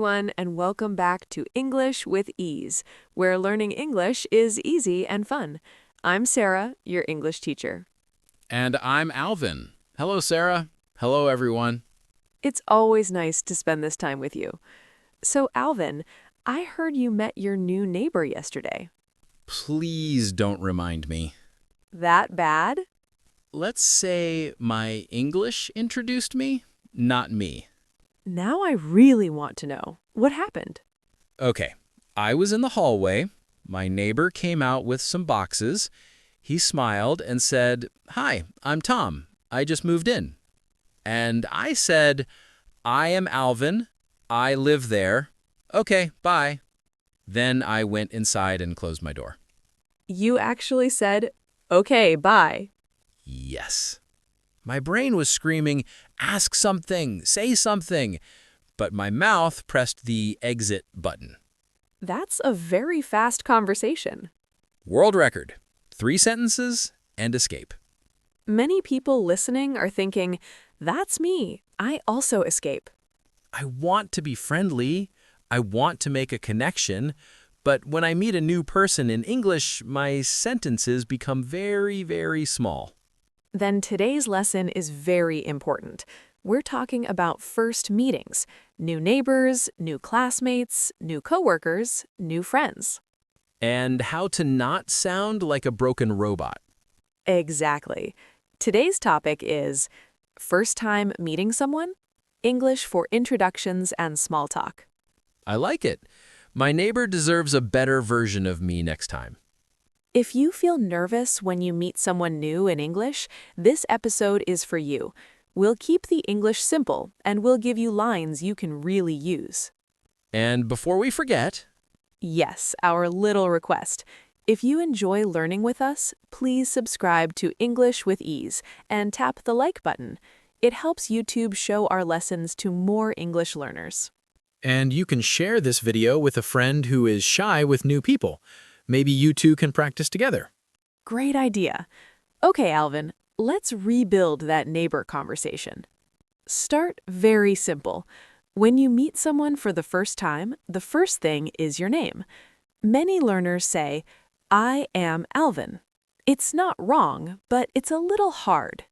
everyone, and welcome back to English with Ease, where learning English is easy and fun. I'm Sarah, your English teacher. And I'm Alvin. Hello, Sarah. Hello, everyone. It's always nice to spend this time with you. So, Alvin, I heard you met your new neighbor yesterday. Please don't remind me. That bad? Let's say my English introduced me, not me. Now I really want to know. What happened? Okay, I was in the hallway. My neighbor came out with some boxes. He smiled and said, "Hi, I'm Tom. I just moved in." And I said, "I am Alvin. I live there. Okay, bye." Then I went inside and closed my door. You actually said, "Okay, bye." Yes. My brain was screaming, "Ask something, say something," but my mouth pressed the exit button. That's a very fast conversation. World record. 3 sentences and escape. Many people listening are thinking, that's me. I also escape. I want to be friendly. I want to make a connection. But when I meet a new person in English, my sentences become very, very small. Then today's lesson is very important. We're talking about first meetings, new neighbors, new classmates, new coworkers, new friends. And how to not sound like a broken robot. Exactly. Today's topic is first time meeting someone, English for introductions and small talk. I like it. My neighbor deserves a better version of me next time. If you feel nervous when you meet someone new in English, this episode is for you. We'll keep the English simple, and we'll give you lines you can really use. And before we forget, Yes, our little request. If you enjoy learning with us, please subscribe to English with Ease and tap the like button. It helps YouTube show our lessons to more English learners. And you can share this video with a friend who is shy with new people. Maybe you two can practice together. Great idea. Okay, Alvin, let's rebuild that neighbor conversation. Start very simple. When you meet someone for the first time, the first thing is your name. Many learners say, "I am Alvin." It's not wrong, but it's a little hard.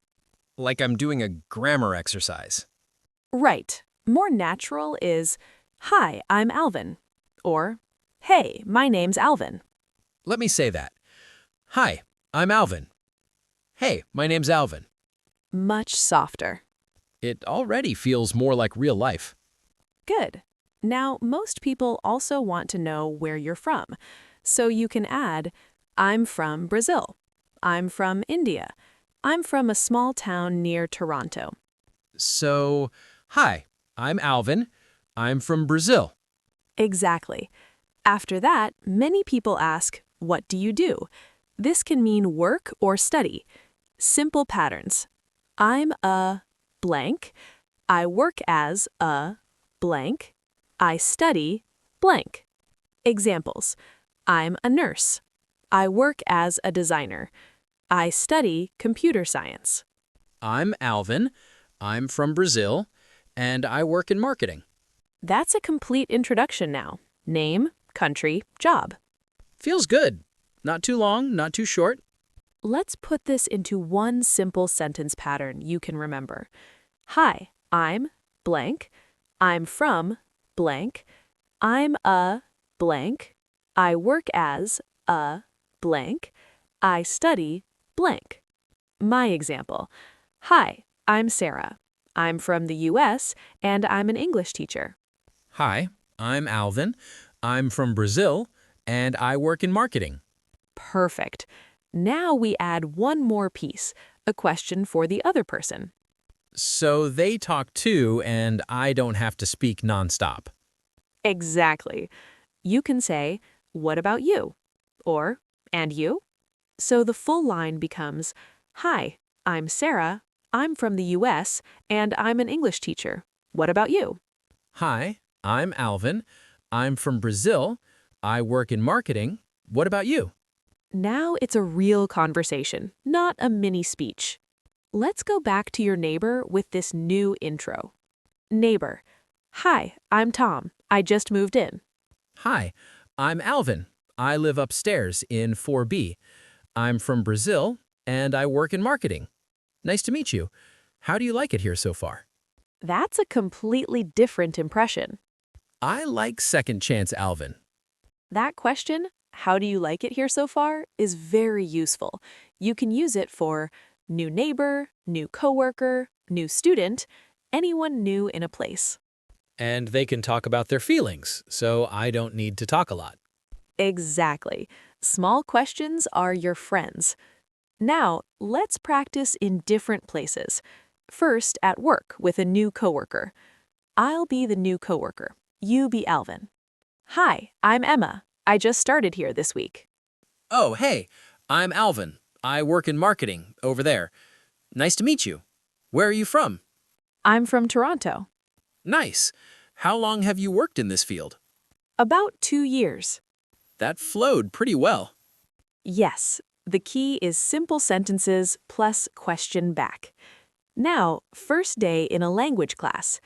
Like I'm doing a grammar exercise. Right. More natural is, "Hi, I'm Alvin." Or, "Hey, my name's Alvin." Let me say that. Hi, I'm Alvin. Hey, my name's Alvin. Much softer. It already feels more like real life. Good. Now, most people also want to know where you're from. So you can add, "I'm from Brazil." "I'm from India." "I'm from a small town near Toronto." So, hi, I'm Alvin. I'm from Brazil. Exactly. After that, many people ask, "What do you do?" This can mean work or study. Simple patterns. I'm a blank. I work as a blank. I study blank. Examples. I'm a nurse. I work as a designer. I study computer science. I'm Alvin. I'm from Brazil, and I work in marketing. That's a complete introduction now. Name, country, job. Feels good. Not too long, not too short. Let's put this into one simple sentence pattern you can remember. Hi, I'm blank. I'm from blank. I'm a blank. I work as a blank. I study blank. My example. Hi, I'm Sarah. I'm from the US and I'm an English teacher. Hi, I'm Alvin. I'm from Brazil, and I work in marketing. Perfect. Now we add one more piece, a question for the other person. So they talk too, and I don't have to speak nonstop. Exactly. You can say, "What about you?" Or, "And you?" So the full line becomes, "Hi, I'm Sarah. I'm from the US, and I'm an English teacher. What about you?" Hi, I'm Alvin. I'm from Brazil. I work in marketing. What about you? Now it's a real conversation, not a mini speech. Let's go back to your neighbor with this new intro. Neighbor. Hi, I'm Tom. I just moved in. Hi, I'm Alvin. I live upstairs in 4B. I'm from Brazil, and I work in marketing. Nice to meet you. How do you like it here so far? That's a completely different impression. I like second chance Alvin. That question, how do you like it here so far, is very useful. You can use it for new neighbor, new coworker, new student, anyone new in a place. And they can talk about their feelings, so I don't need to talk a lot. Exactly. Small questions are your friends. Now, let's practice in different places. First, at work with a new coworker. I'll be the new coworker. You be Alvin. Hi, I'm Emma. I just started here this week. Oh, hey, I'm Alvin. I work in marketing over there. Nice to meet you. Where are you from? I'm from Toronto. Nice. How long have you worked in this field? About 2 years. That flowed pretty well. Yes, the key is simple sentences plus question back. Now, first day in a language class.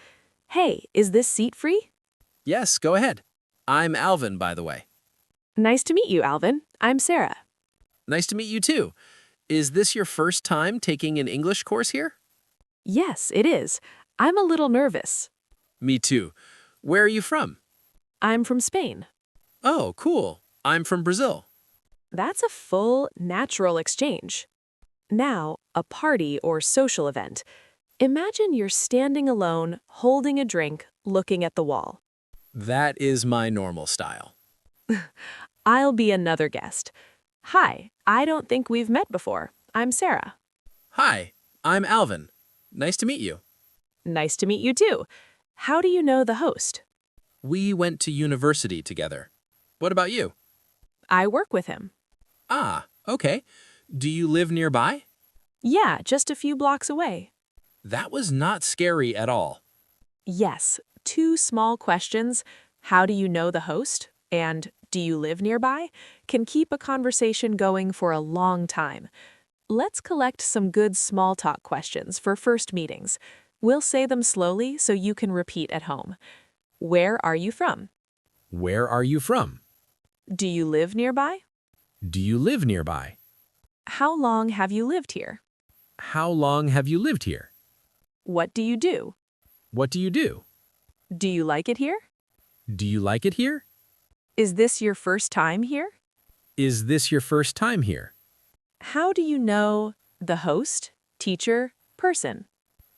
Hey, is this seat free? Yes, go ahead. I'm Alvin, by the way. Nice to meet you, Alvin. I'm Sarah. Nice to meet you too. Is this your first time taking an English course here? Yes, it is. I'm a little nervous. Me too. Where are you from? I'm from Spain. Oh, cool. I'm from Brazil. That's a full, natural exchange. Now, a party or social event. Imagine you're standing alone, holding a drink, looking at the wall. That is my normal style. I'll be another guest. Hi, I don't think we've met before. I'm Sarah. Hi, I'm Alvin. Nice to meet you. Nice to meet you too. How do you know the host? We went to university together. What about you? I work with him. Ah, okay. Do you live nearby? Yeah, just a few blocks away. That was not scary at all. Yes, 2 small questions, how do you know the host, and do you live nearby, can keep a conversation going for a long time. Let's collect some good small talk questions for first meetings. We'll say them slowly so you can repeat at home. Where are you from? Where are you from? Do you live nearby? Do you live nearby? How long have you lived here? How long have you lived here? What do you do? What do you do? Do you like it here? Do you like it here? Is this your first time here? Is this your first time here? How do you know the host, teacher, person?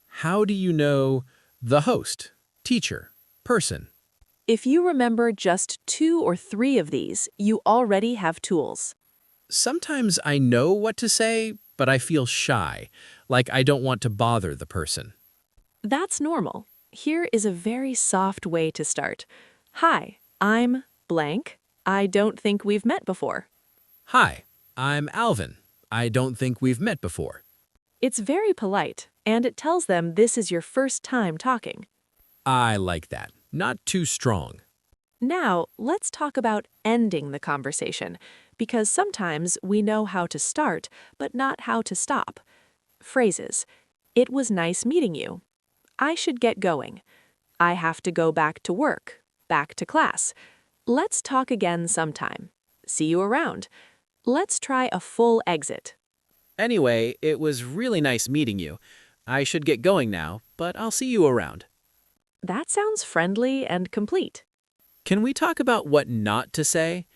How do you know the host, teacher, person? If you remember just 2 or 3 of these, you already have tools. Sometimes I know what to say, but I feel shy, like I don't want to bother the person. That's normal. Here is a very soft way to start. Hi, I'm blank. I don't think we've met before. Hi, I'm Alvin. I don't think we've met before. It's very polite, and it tells them this is your first time talking. I like that. Not too strong. Now, let's talk about ending the conversation, because sometimes we know how to start, but not how to stop. Phrases. It was nice meeting you. I should get going. I have to go back to work, back to class. Let's talk again sometime. See you around. Let's try a full exit. Anyway, it was really nice meeting you. I should get going now, but I'll see you around. That sounds friendly and complete. Can we talk about what not to say?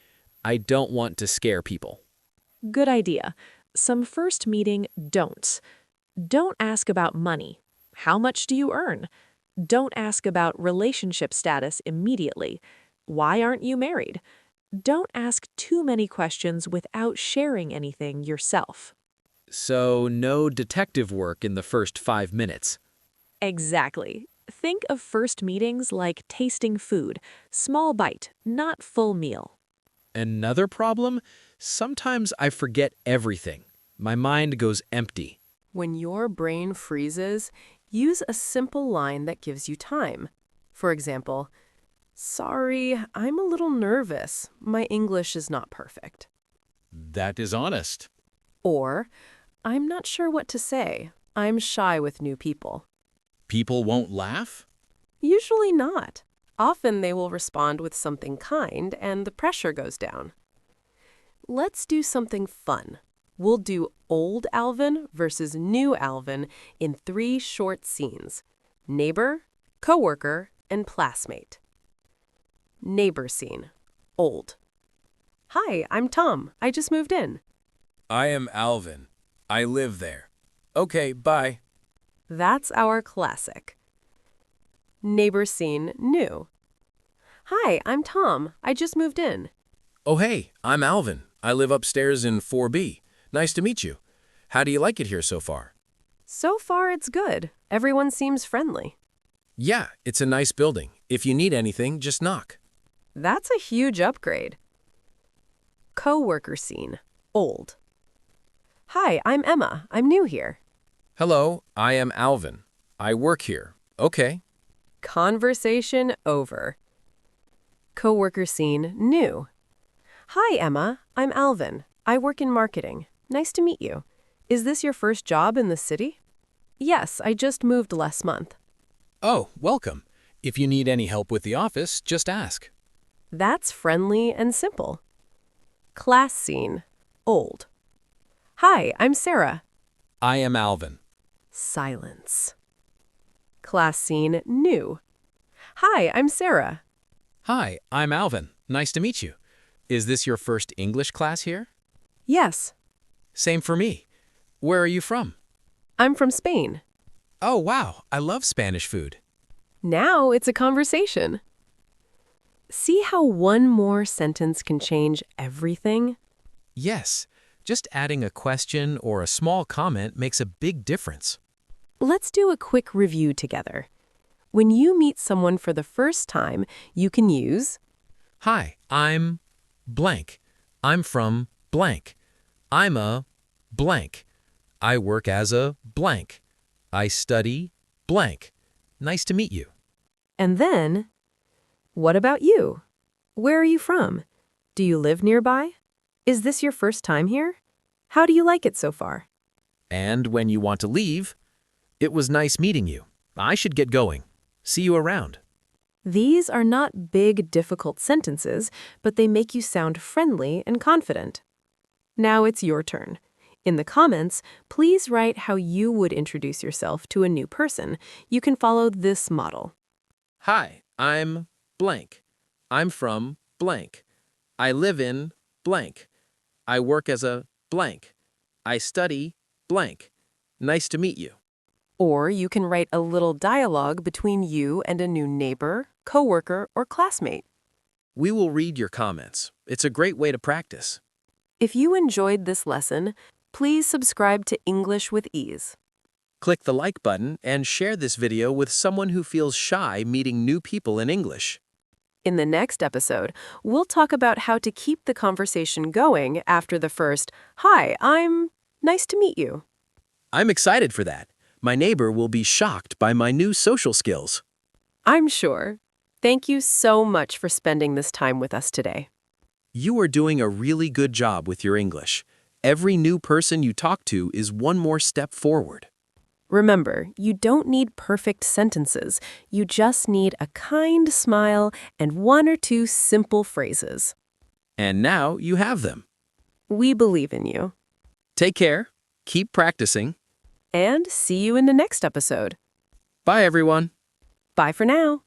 I don't want to scare people. Good idea. Some first meeting don'ts. Don't ask about money. How much do you earn? Don't ask about relationship status immediately. Why aren't you married? Don't ask too many questions without sharing anything yourself. So, no detective work in the first 5 minutes. Exactly. Think of first meetings like tasting food, small bite, not full meal. Another problem? Sometimes I forget everything. My mind goes empty. When your brain freezes, use a simple line that gives you time. For example, sorry, I'm a little nervous. My English is not perfect. That is honest. Or, I'm not sure what to say. I'm shy with new people. People won't laugh? Usually not. Often they will respond with something kind and the pressure goes down. Let's do something fun. We'll do old Alvin versus new Alvin in 3 short scenes: neighbor, coworker, and classmate. Neighbor scene. Old. Hi, I'm Tom. I just moved in. I am Alvin. I live there. Okay, bye. That's our classic. Neighbor scene. New. Hi, I'm Tom. I just moved in. Oh, hey, I'm Alvin. I live upstairs in 4B. Nice to meet you. How do you like it here so far? So far, it's good. Everyone seems friendly. Yeah, it's a nice building. If you need anything, just knock. That's a huge upgrade. Coworker scene. Old. Hi, I'm Emma. I'm new here. Hello, I am Alvin. I work here. Okay. Conversation over. Coworker scene. New. Hi, Emma. I'm Alvin. I work in marketing. Nice to meet you. Is this your first job in the city? Yes, I just moved last month. Oh, welcome. If you need any help with the office, just ask. That's friendly and simple. Class scene. Old. Hi, I'm Sara. I am Alvin. Silence. Class scene. New. Hi, I'm Sara. Hi, I'm Alvin. Nice to meet you. Is this your first English class here? Yes, Same for me. Where are you from? I'm from Spain. Oh, wow. I love Spanish food. Now it's a conversation. See how one more sentence can change everything? Yes, just adding a question or a small comment makes a big difference. Let's do a quick review together. When you meet someone for the first time, you can use Hi, I'm blank. I'm from blank. I'm a blank. I work as a blank. I study blank. Nice to meet you. and then, what about you? Where are you from? Do you live nearby? Is this your first time here? How do you like it so far? And when you want to leave, it was nice meeting you. I should get going. See you around. These are not big, difficult sentences, but they make you sound friendly and confident. Now it's your turn. In the comments, please write how you would introduce yourself to a new person. You can follow this model. Hi, I'm blank. I'm from blank. I live in blank. I work as a blank. I study blank. Nice to meet you. Or you can write a little dialogue between you and a new neighbor, coworker, or classmate. We will read your comments. It's a great way to practice. If you enjoyed this lesson, please subscribe to English with Ease. Click the like button and share this video with someone who feels shy meeting new people in English. In the next episode, we'll talk about how to keep the conversation going after the first, "Hi, I'm nice to meet you." I'm excited for that. My neighbor will be shocked by my new social skills. I'm sure. Thank you so much for spending this time with us today. You are doing a really good job with your English. Every new person you talk to is one more step forward. Remember, you don't need perfect sentences. You just need a kind smile and 1 or 2 simple phrases. And now you have them. We believe in you. Take care, keep practicing. And see you in the next episode. Bye, everyone. Bye for now.